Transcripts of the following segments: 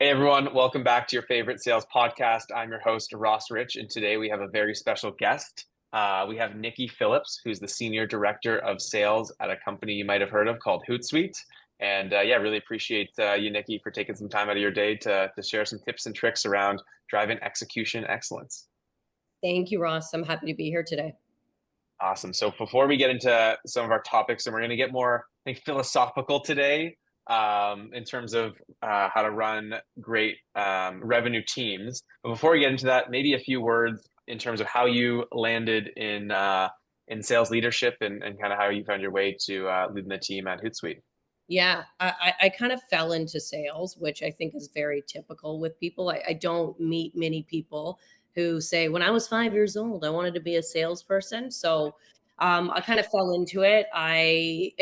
Hey everyone, welcome back to your favorite sales podcast. I'm your host, Ross Rich, and today we have a very special guest. We have Niki Phillips, who's the Senior Director of Sales at a company you might have heard of called Hootsuite. And yeah, really appreciate you, Niki, for taking some time out of your day to share some tips and tricks around driving execution excellence. Thank you, Ross. I'm happy to be here today. Awesome. So before we get into some of our topics, and we're going to get more, I think, philosophical today in terms of how to run great revenue teams. But before we get into that, maybe a few words in terms of how you landed in sales leadership and kind of how you found your way to leading the team at Hootsuite. Yeah, I kind of fell into sales, which I think is very typical with people. I don't meet many people who say, when I was 5 years old, I wanted to be a salesperson. So I kind of fell into it. I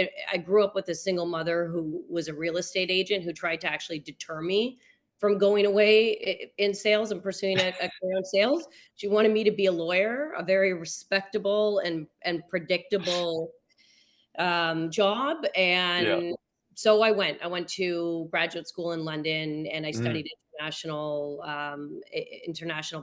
grew up with a single mother who was a real estate agent who tried to actually deter me from going away in sales and pursuing a career in sales. She wanted me to be a lawyer, a very respectable and predictable job. Yeah. And so I went to graduate school in London and I Mm, studied international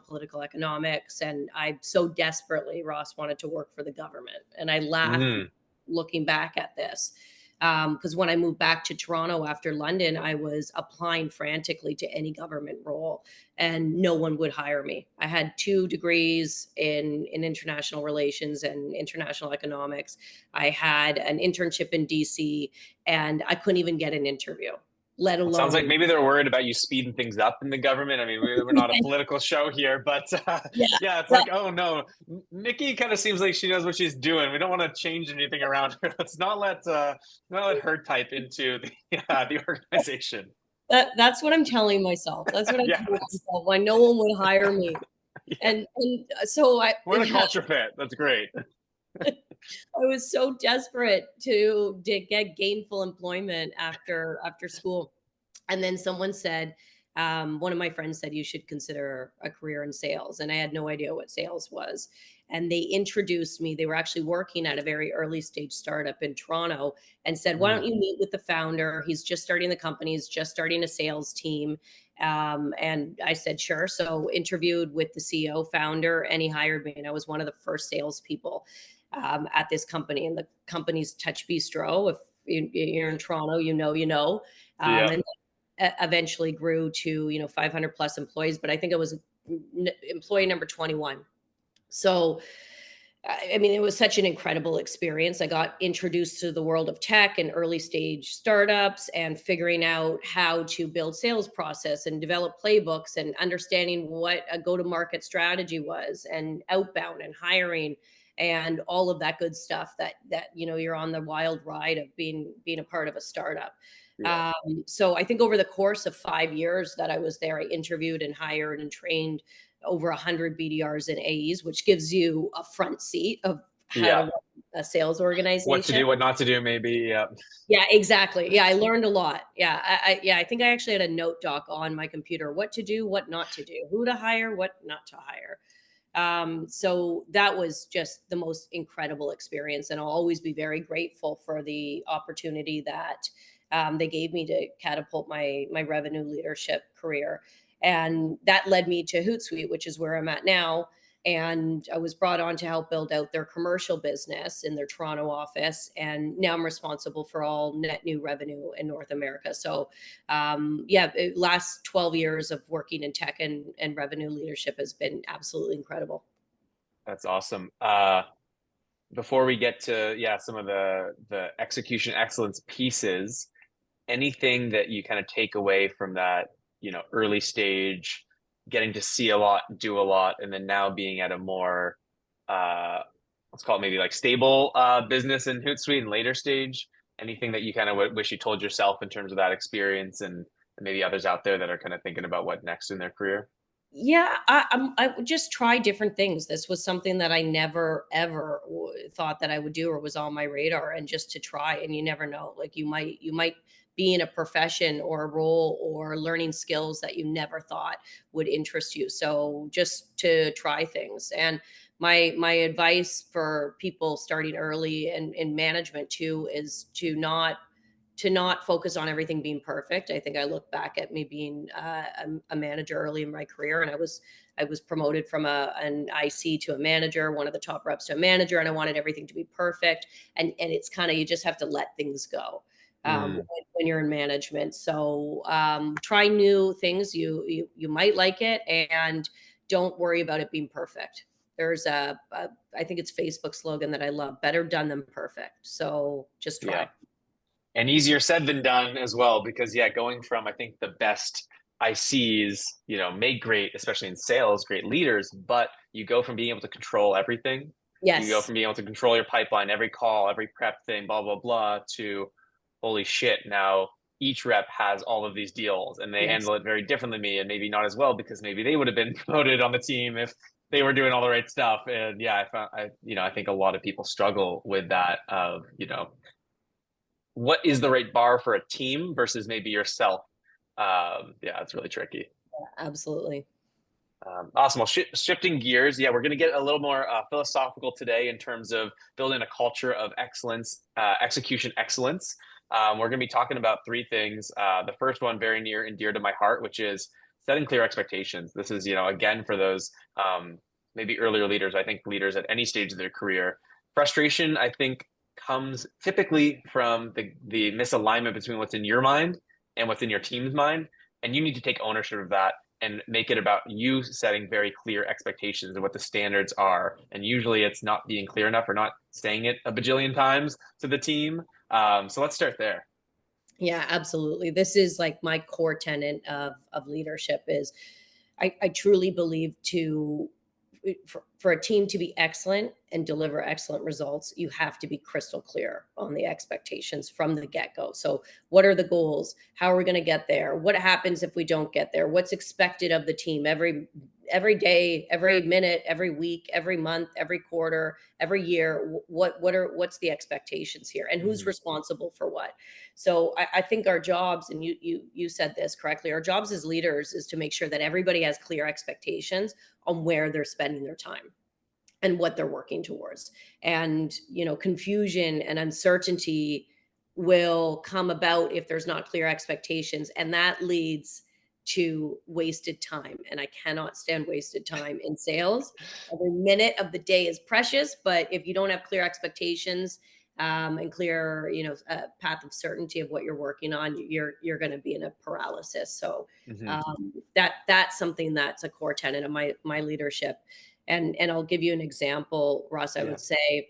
political economics. And I so desperately, Ross, wanted to work for the government. And I laugh mm. looking back at this. Because when I moved back to Toronto after London, I was applying frantically to any government role and no one would hire me. I had 2 degrees in international relations and international economics. I had an internship in DC and I couldn't even get an interview, let It sounds like alone. maybe they're worried about you speeding things up in the government. I mean, we're not a political show here, but Yeah. yeah, it's Yeah. like, oh no, Nikki kind of seems like she knows what she's doing. We don't want to change anything around her. Let's not let her type into the organization. That's what I'm telling myself. That's what I Yeah, told myself when no one would hire me. yeah, And so we're the culture fit. That's great. I was so desperate to get gainful employment after school. And then someone said, one of my friends said you should consider a career in sales, and I had no idea what sales was. And they introduced me. They were actually working at a very early stage startup in Toronto, and said, "Why don't Mm, you meet with the founder? He's just starting the company. He's just starting a sales team." And I said, "Sure." So interviewed with the CEO founder, and he hired me, and I was one of the first salespeople at this company. And the company's Touch Bistro. If you're in Toronto, you know. yeah, And eventually grew to 500 plus employees, but I think it was employee number 21. So I mean, it was such an incredible experience. I got introduced to the world of tech and early stage startups and figuring out how to build sales process and develop playbooks and understanding what a go to market strategy was and outbound and hiring and all of that good stuff that you're on the wild ride of being a part of a startup. yeah. So I think over the course of 5 years that I was there, I interviewed and hired and trained over 100 BDRs and AEs, which gives you a front seat of how to Yeah. run a sales What to organization. do, what not to do, maybe. Yeah. Yeah, exactly. Yeah, I learned a lot. Yeah, I think I actually had a note doc on my computer: what to do, what not to do, who to hire, what not to hire. So that was just the most incredible experience, and I'll always be very grateful for the opportunity that they gave me to catapult my revenue leadership career, and that led me to Hootsuite, which is where I'm at now. And I was brought on to help build out their commercial business in their Toronto office, and now I'm responsible for all net new revenue in North America. So yeah, the last 12 years of working in tech and revenue leadership has been absolutely incredible. That's awesome. Before we get to some of the execution excellence pieces, anything that you kind of take away from that, early stage, getting to see a lot, do a lot, and then now being at a more, uh, let's call it maybe like stable business in Hootsuite and later stage, anything that you kind of wish you told yourself in terms of that experience and maybe others out there that are kind of thinking about what next in their career? Yeah, I would just try different things. This was something that I never ever thought that I would do or was on my radar, and just to try. And you never know, like you might be in a profession or a role or learning skills that you never thought would interest you. So just to try things. And my advice for people starting early and in management too is to not to not focus on everything being perfect. I think I look back at me being a manager early in my career, and I was promoted from an IC to a manager, one of the top reps to a manager, and I wanted everything to be perfect. And it's kind of, you just have to let things go Mm, when you're in management. So try new things. You might like it, and don't worry about it being perfect. There's I think it's Facebook slogan that I love: better done than perfect. So just yeah. try. And easier said than done as well, because yeah, going from, I think, the best ICs, make great, especially in sales, great leaders, but you go from being able to control everything, you go Yes. from being able to control your pipeline, every call, every prep thing, blah blah blah, to holy shit, now each rep has all of these deals and they Yes. handle it very differently than me, and maybe not as well, because maybe they would have been promoted on the team if they were doing all the right stuff. And yeah, I think a lot of people struggle with that of, what is the right bar for a team versus maybe yourself. Yeah, it's really tricky. Absolutely. Awesome. Well, shifting gears, yeah, we're going to get a little more philosophical today in terms of building a culture of excellence, execution excellence. We're going to be talking about three things. The first one, very near and dear to my heart, which is setting clear expectations. This is, again, for those maybe earlier leaders, I think leaders at any stage of their career. Frustration, I think, comes typically from the misalignment between what's in your mind and what's in your team's mind. And you need to take ownership of that and make it about you setting very clear expectations of what the standards are. And usually it's not being clear enough or not saying it a bajillion times to the team. So let's start there. Yeah, absolutely. This is like my core tenet of leadership is I truly believe for a team to be excellent and deliver excellent results, you have to be crystal clear on the expectations from the get-go. So what are the goals? How are we going to get there? What happens if we don't get there? What's expected of the team every day, every minute, every week, every month, every quarter, every year? What's the expectations here, and who's Mm-hmm. responsible for what? So I think our jobs, and you said this correctly, our jobs as leaders is to make sure that everybody has clear expectations on where they're spending their time and what they're working towards. And, confusion and uncertainty will come about if there's not clear expectations. And that leads to wasted time. And I cannot stand wasted time in sales. Every minute of the day is precious, but if you don't have clear expectations, and clear, path of certainty of what you're working on, you're going to be in a paralysis. So Mm-hmm. that's something that's a core tenet of my leadership. And I'll give you an example, Ross. I Yeah. would say,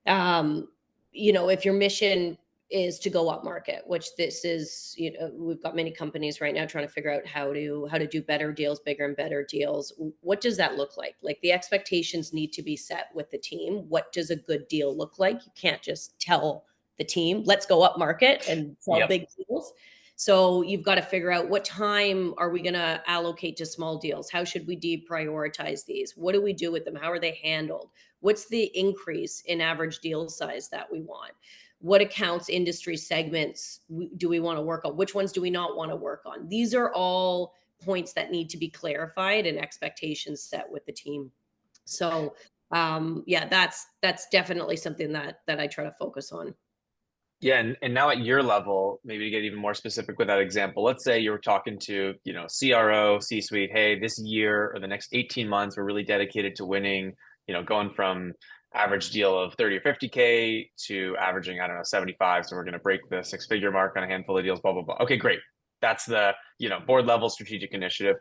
um, if your mission is to go up market, which this is, we've got many companies right now trying to figure out how to do better deals, bigger and better deals. What does that look like? Like, the expectations need to be set with the team. What does a good deal look like? You can't just tell the team, let's go up market and sell Yep. big deals. So you've got to figure out, what time are we going to allocate to small deals? How should we deprioritize these? What do we do with them? How are they handled? What's the increase in average deal size that we want? What accounts, industry segments do we want to work on? Which ones do we not want to work on? These are all points that need to be clarified and expectations set with the team. So yeah, that's definitely something that I try to focus on. Yeah, and now at your level, maybe to get even more specific with that example, let's say you were talking to, CRO, C-suite, hey, this year or the next 18 months, we're really dedicated to winning, going from average deal of 30 or 50K to averaging, I don't know, 75. So we're going to break the six-figure mark on a handful of deals, blah, blah, blah. Okay, great. That's the, board level strategic initiative.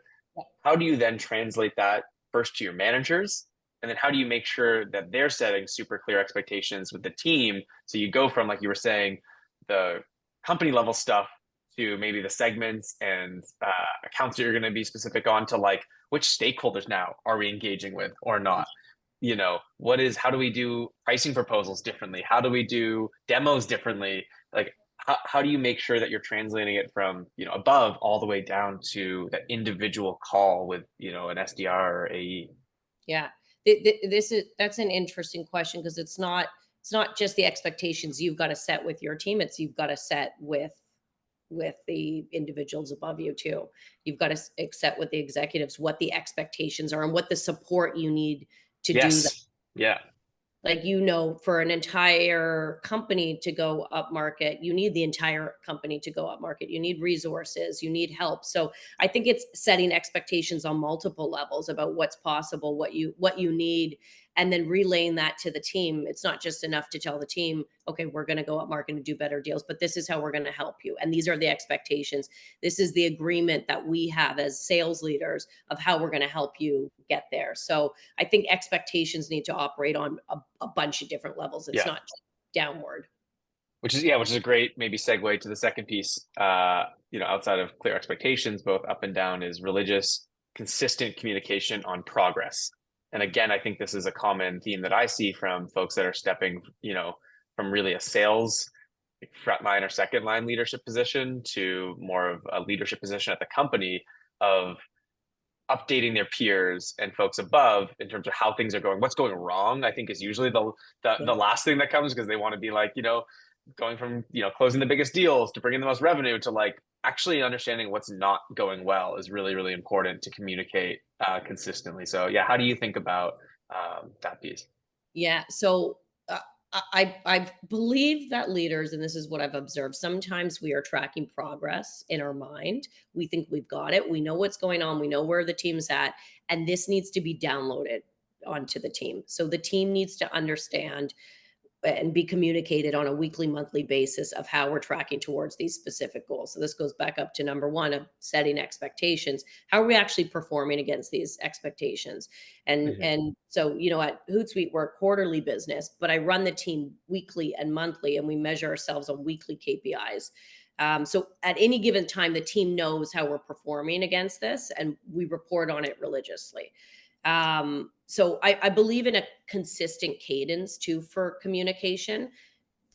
How do you then translate that first to your managers? And then how do you make sure that they're setting super clear expectations with the team? So you go from, like you were saying, the company level stuff to maybe the segments and accounts that you're going to be specific on, to like, which stakeholders now are we engaging with or not? How do we do pricing proposals differently? How do we do demos differently? Like, how do you make sure that you're translating it from, above all the way down to that individual call with, an SDR or AE? Yeah. That's an interesting question, because it's not just the expectations you've got to set with your team, it's you've got to set with the individuals above you too. You've got to set with the executives what the expectations are and what the support you need to do that. Yes. Yeah. Like, for an entire company to go up market, you need the entire company to go up market. You need resources, you need help. So I think it's setting expectations on multiple levels about what's possible, what you need, and then relaying that to the team. It's not just enough to tell the team, okay, we're going to go up market and do better deals, but this is how we're going to help you. And these are the expectations. This is the agreement that we have as sales leaders of how we're going to help you get there. So I think expectations need to operate on a bunch of different levels. It's Yeah. not just downward. Which is a great maybe segue to the second piece. Outside of clear expectations, both up and down, is religious, consistent communication on progress. And again, I think this is a common theme that I see from folks that are stepping, from really a sales frontline or second line leadership position to more of a leadership position at the company, of updating their peers and folks above in terms of how things are going. What's going wrong, I think, is usually the Yeah. last thing that comes, because they want to be like, going from closing the biggest deals to bringing the most revenue to like actually understanding what's not going well is really, really important to communicate consistently. So yeah, how do you think about that piece? Yeah. So I believe that leaders, and this is what I've observed, sometimes we are tracking progress in our mind. We think we've got it. We know what's going on. We know where the team's at. And this needs to be downloaded onto the team. So the team needs to understand and be communicated on a weekly, monthly basis of how we're tracking towards these specific goals. So this goes back up to number one of setting expectations. How are we actually performing against these expectations? And Mhm. and so at Hootsuite we're a quarterly business, but I run the team weekly and monthly, and we measure ourselves on weekly KPIs. So at any given time, the team knows how we're performing against this, and we report on it religiously. So I believe in a consistent cadence too for communication.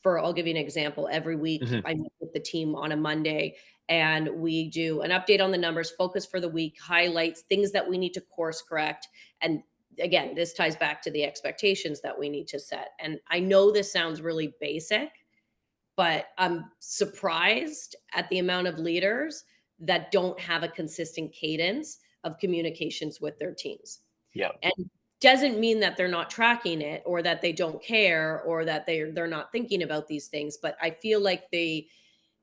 I'll give you an example. Every week Mhm. I meet with the team on a Monday, and we do an update on the numbers, focus for the week, highlights, things that we need to course correct. And again, this ties back to the expectations that we need to set. And I know this sounds really basic, but I'm surprised at the amount of leaders that don't have a consistent cadence of communications with their teams. Yeah. And doesn't mean that they're not tracking it, or that they don't care, or that they're not thinking about these things, but I feel like they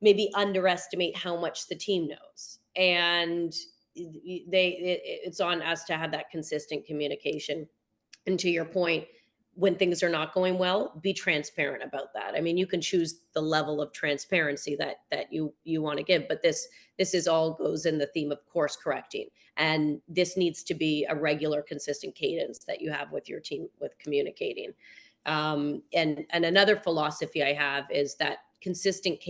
maybe underestimate how much the team knows. And it's on us to have that consistent communication. And to your point, when things are not going well, be transparent about that. I mean, you can choose the level of transparency that you want to give, but this is all goes in the theme of course correcting. And this needs to be a regular, consistent cadence that you have with your team with communicating. And another philosophy I have is that consistent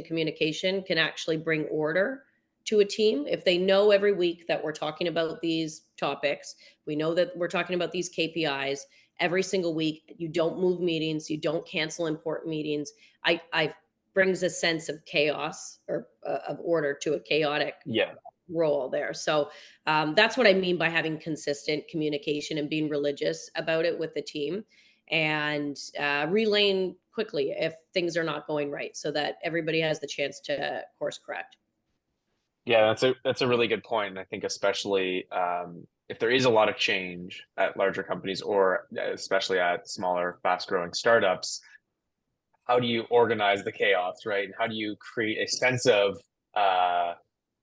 communication can actually bring order to a team. If they know every week that we're talking about these topics, we know that we're talking about these KPIs every single week. You don't move meetings, you don't cancel important meetings. I brings a sense of chaos, or of order to a chaotic Yeah. role there. So that's what I mean by having consistent communication and being religious about it with the team, and relaying quickly if things are not going right, so that everybody has the chance to course correct. Yeah, that's a really good point. And I think especially if there is a lot of change at larger companies, or especially at smaller, fast-growing startups, how do you organize the chaos, right? And how do you create a sense of uh,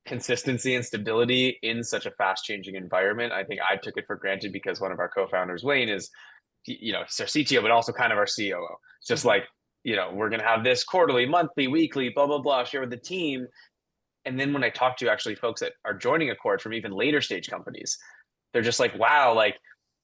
consistency and stability in such a fast-changing environment? I think I took it for granted because one of our co-founders, Wayne, is he's our CTO, but also kind of our COO. It's just Mhm. like, we're gonna have this quarterly, monthly, weekly, blah blah blah, share with the team. And then when I talk to actually folks that are joining Accord from even later stage companies, they're just like, wow, like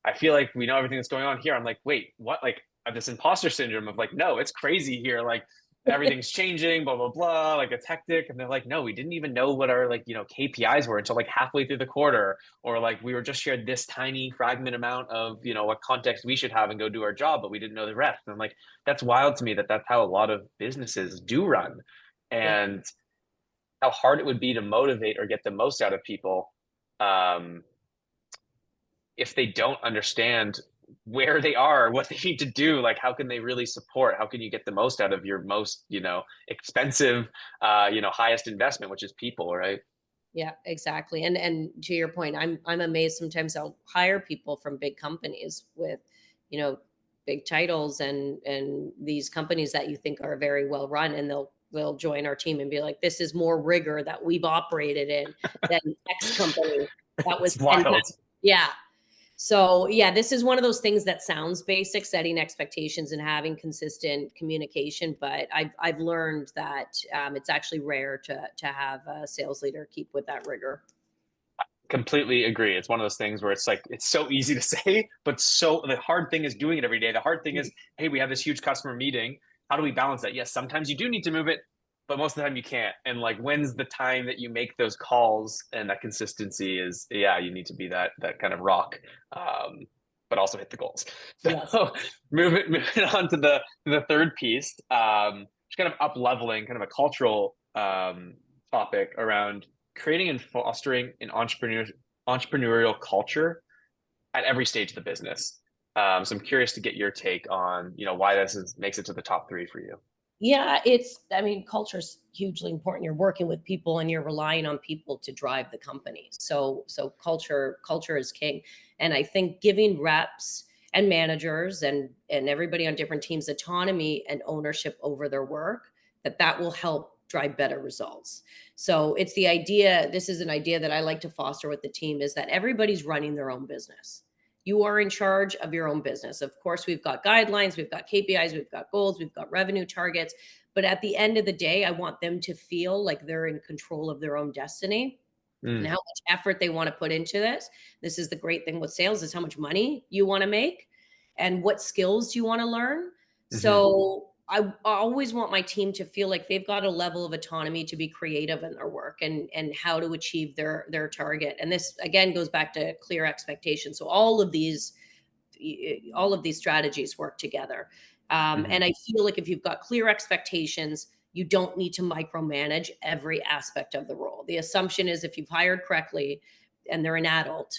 I feel like we know everything that's going on here. I'm like, wait, what? Like I have this imposter syndrome of like, no, it's crazy here. Like everything's changing, blah, blah, blah. Like it's hectic. And they're like, no, we didn't even know what our like, KPIs were until like halfway through the quarter. Or like we were just shared this tiny fragment amount of, what context we should have and go do our job, but we didn't know the rest. And I'm like, that's wild to me that that's how a lot of businesses do run. Yeah. And how hard it would be to motivate or get the most out of people um, if they don't understand where they are, what they need to do. Like, how can they really support? How can you get the most out of your most, expensive, highest investment, which is people, right? Yeah, exactly. And to your point, I'm amazed sometimes I'll hire people from big companies with, you know, big titles and these companies that you think are very well run, and they'll join our team and be like, this is more rigor that we've operated in than X company that was It's 10 wild. times. Yeah. So yeah, this is one of those things that sounds basic, setting expectations and having consistent communication. But I've learned that it's actually rare to have a sales leader keep with that rigor. Completely agree. It's one of those things where it's like it's so easy to say, but so the hard thing is doing it every day. The hard thing is, hey, we have this huge customer meeting. How do we balance that? Yes, sometimes you do need to move it, but most of the time you can't. And like, when's the time that you make those calls and that consistency is, yeah, you need to be that kind of rock, but also hit the goals. Yes. So moving on to the third piece, just kind of up leveling, kind of a cultural topic around creating and fostering an entrepreneurial culture at every stage of the business. So I'm curious to get your take on, why makes it to the top three for you. Yeah, I mean, culture is hugely important. You're working with people and you're relying on people to drive the company. So culture is king. And I think giving reps and managers and everybody on different teams autonomy and ownership over their work, that will help drive better results. So it's the idea, this is an idea that I like to foster with the team, is that everybody's running their own business. You are in charge of your own business. Of course, we've got guidelines, we've got KPIs, we've got goals, we've got revenue targets. But at the end of the day, I want them to feel like they're in control of their own destiny and Mm, how much effort they want to put into this. This is the great thing with sales, is how much money you want to make and what skills you want to learn. hmm. So I always want my team to feel like they've got a level of autonomy to be creative in their work and how to achieve their target. And this again goes back to clear expectations. So all of these strategies work together. Hmm. And I feel like if you've got clear expectations, you don't need to micromanage every aspect of the role. The assumption is if you've hired correctly and they're an adult,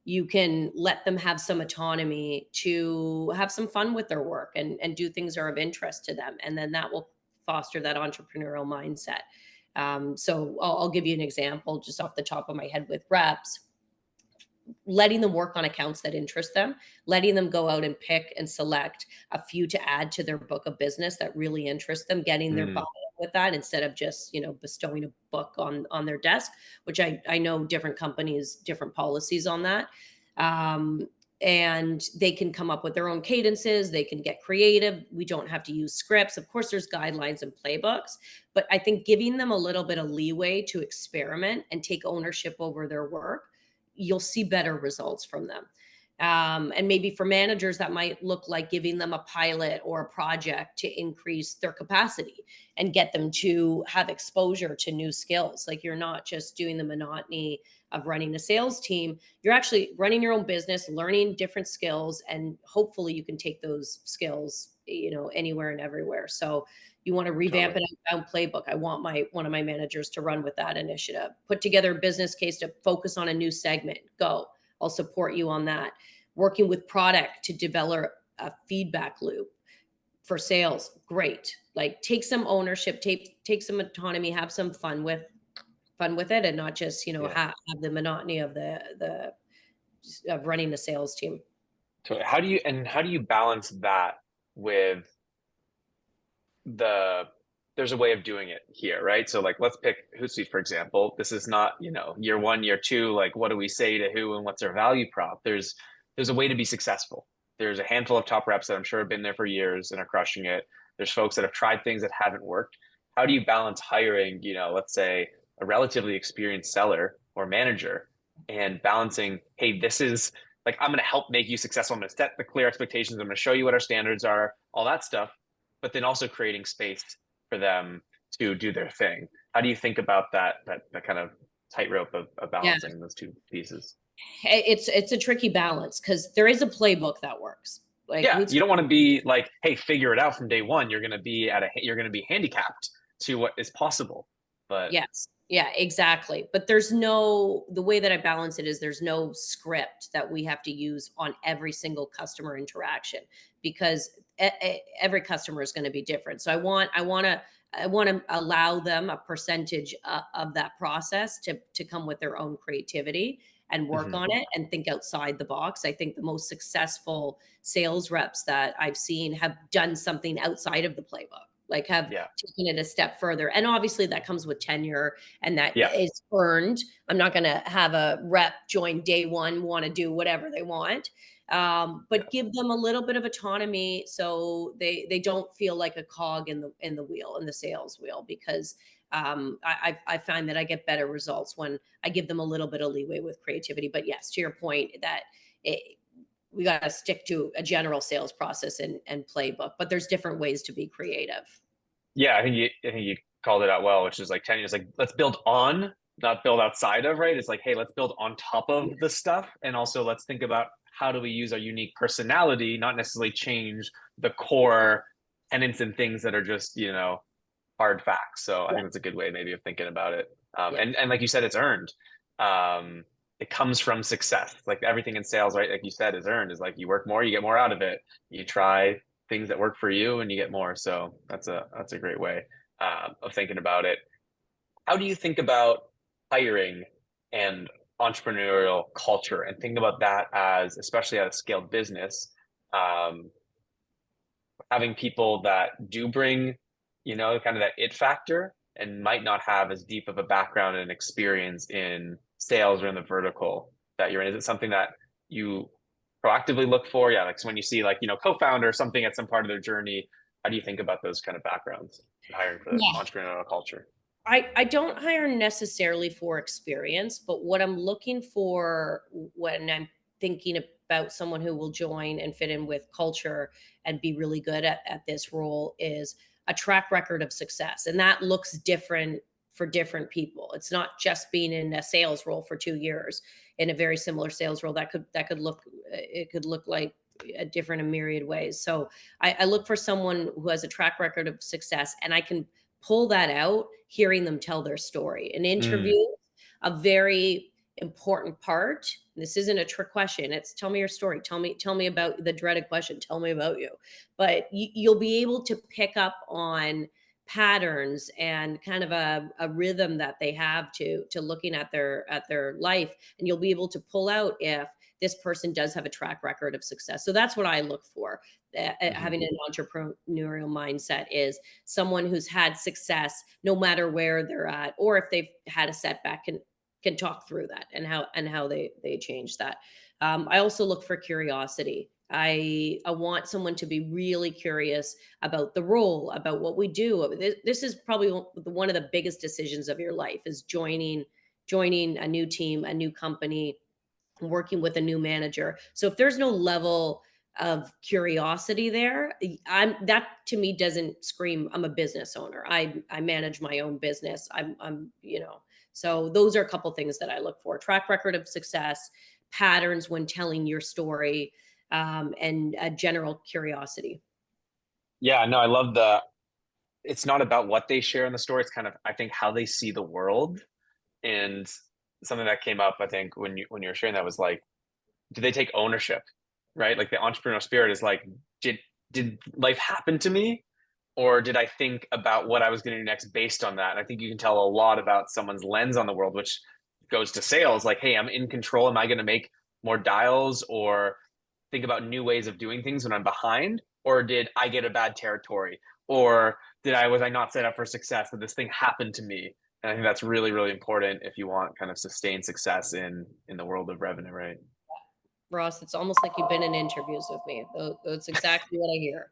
you can let them have some autonomy to have some fun with their work and do things that are of interest to them. And then that will foster that entrepreneurial mindset. So I'll give you an example just off the top of my head with reps, letting them work on accounts that interest them, letting them go out and pick and select a few to add to their book of business that really interests them, getting their buy Mm, with that instead of just, bestowing a book on their desk, which I know different companies, different policies on that. Um, and they can come up with their own cadences, they can get creative. We don't have to use scripts. Of course, there's guidelines and playbooks, but I think giving them a little bit of leeway to experiment and take ownership over their work, you'll see better results from them. And maybe for managers, that might look like giving them a pilot or a project to increase their capacity and get them to have exposure to new skills. Like you're not just doing the monotony of running a sales team, you're actually running your own business, learning different skills, and hopefully you can take those skills, anywhere and everywhere. So you want to revamp totally. an outbound playbook. I want my one of my managers to run with that initiative. Put together a business case to focus on a new segment. Go. I'll support you on that. Working with product to develop a feedback loop for sales. Great. Like take some ownership, take some autonomy, have some fun with it, and not just Yeah. have the monotony of the of running the sales team. So how do you balance that with the there's a way of doing it here, right? So like let's pick Hootsuite for example. This is not, year one, year two, like what do we say to who and what's our value prop? There's a way to be successful. There's a handful of top reps that I'm sure have been there for years and are crushing it. There's folks that have tried things that haven't worked. How do you balance hiring, let's say a relatively experienced seller or manager and balancing, hey, this is like I'm going to help make you successful. I'm going to set the clear expectations. I'm going to show you what our standards are, all that stuff, but then also creating space for them to do their thing. How do you think about that kind of tightrope of Yeah. balancing those two pieces? It's a tricky balance because there is a playbook that works. Like Yeah, who's you don't want to be like, hey, figure it out from day one. You're going to be handicapped to what is possible. But Yes. Yeah, exactly. But the way that I balance it is there's no script that we have to use on every single customer interaction because every customer is going to be different. So I want I want to allow them a percentage of that process to come with their own creativity and work Hmm. on it and think outside the box. I think the most successful sales reps that I've seen have done something outside of the playbook, like have Yeah. taken it a step further. And obviously that comes with tenure and that Yeah. is earned. I'm not going to have a rep join day one, want to do whatever they want. Yeah. But give them a little bit of autonomy so they don't feel like a cog in the wheel, in the sales wheel, because I find that I get better results when I give them a little bit of leeway with creativity. But yes, to your point, that it, we got to stick to a general sales process and playbook, but there's different ways to be creative. Yeah, I think you called it out well, which is like 10 years, like let's build on, not build outside of, right? It's like, hey, let's build on top of the stuff. And also let's think about how do we use our unique personality, not necessarily change the core tenets and things that are just, hard facts. So I Yeah, think that's a good way maybe of thinking about it. yeah, And like you said, it's earned. It comes from success. Like everything in sales, right? Like you said, is earned. Is like you work more, you get more out of it. You try things that work for you, and you get more. So that's a great way of thinking about it. How do you think about hiring and entrepreneurial culture, and think about that as, especially at a scaled business? Um, Having people that do bring, kind of that it factor and might not have as deep of a background and experience in sales or in the vertical that you're in. Is it something that you proactively look for? Yeah, like so when you see like, co-founder or something at some part of their journey, how do you think about those kind of backgrounds and hiring for the yeah. entrepreneurial culture? I don't hire necessarily for experience, but what I'm looking for when I'm thinking about someone who will join and fit in with culture and be really good at this role is a track record of success. And that looks different for different people. It's not just being in a sales role for 2 years in a very similar sales role. That could look, it could look like a different, a myriad ways. So I look for someone who has a track record of success, and I can pull that out hearing them tell their story. An interview, Mm, a very important part. This isn't a trick question. It's tell me your story. Tell me about the dreaded question. Tell me about you. But you'll be able to pick up on patterns and kind of a rhythm that they have to looking at their life, and you'll be able to pull out if this person does have a track record of success. So that's what I look for. mhm. Having an entrepreneurial mindset is someone who's had success no matter where they're at, or if they've had a setback, can talk through that and how they change that. I also look for curiosity. I want someone to be really curious about the role, about what we do. This is probably one of the biggest decisions of your life, is joining a new team, a new company, working with a new manager. So if there's no level of curiosity there, I'm that to me doesn't scream I'm a business owner. I manage my own business. So those are a couple things that I look for. Track record of success, patterns when telling your story, and a general curiosity. Yeah, no, I love it's not about what they share in the story. It's kind of, I think, how they see the world. And something that came up, I think, when you were sharing that was like, do they take ownership, right? Like the entrepreneurial spirit is like, did did life happen to me, or did I think about what I was going to do next based on that? And I think you can tell a lot about someone's lens on the world, which goes to sales. Like, hey, I'm in control. Am I going to make more dials, or think about new ways of doing things when I'm behind? Or did I get a bad territory? Or did I was I not set up for success? Did this thing happen to me? And I think that's really, really important if you want kind of sustained success in the world of revenue, right? Ross, it's almost like you've been in interviews with me. That's exactly what I hear.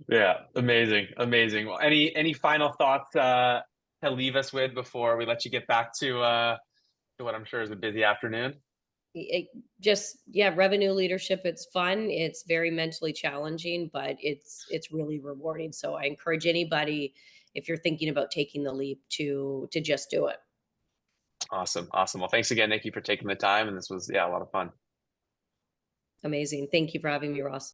Yeah, amazing, amazing. Well, any final thoughts to leave us with before we let you get back to what I'm sure is a busy afternoon? Just yeah, revenue leadership, it's fun, it's very mentally challenging, but it's really rewarding. So I encourage anybody, if you're thinking about taking the leap, to just do it. Awesome, awesome. Well, thanks again, Nikki, for taking the time, and this was, yeah, a lot of fun. Amazing. Thank you for having me, Ross.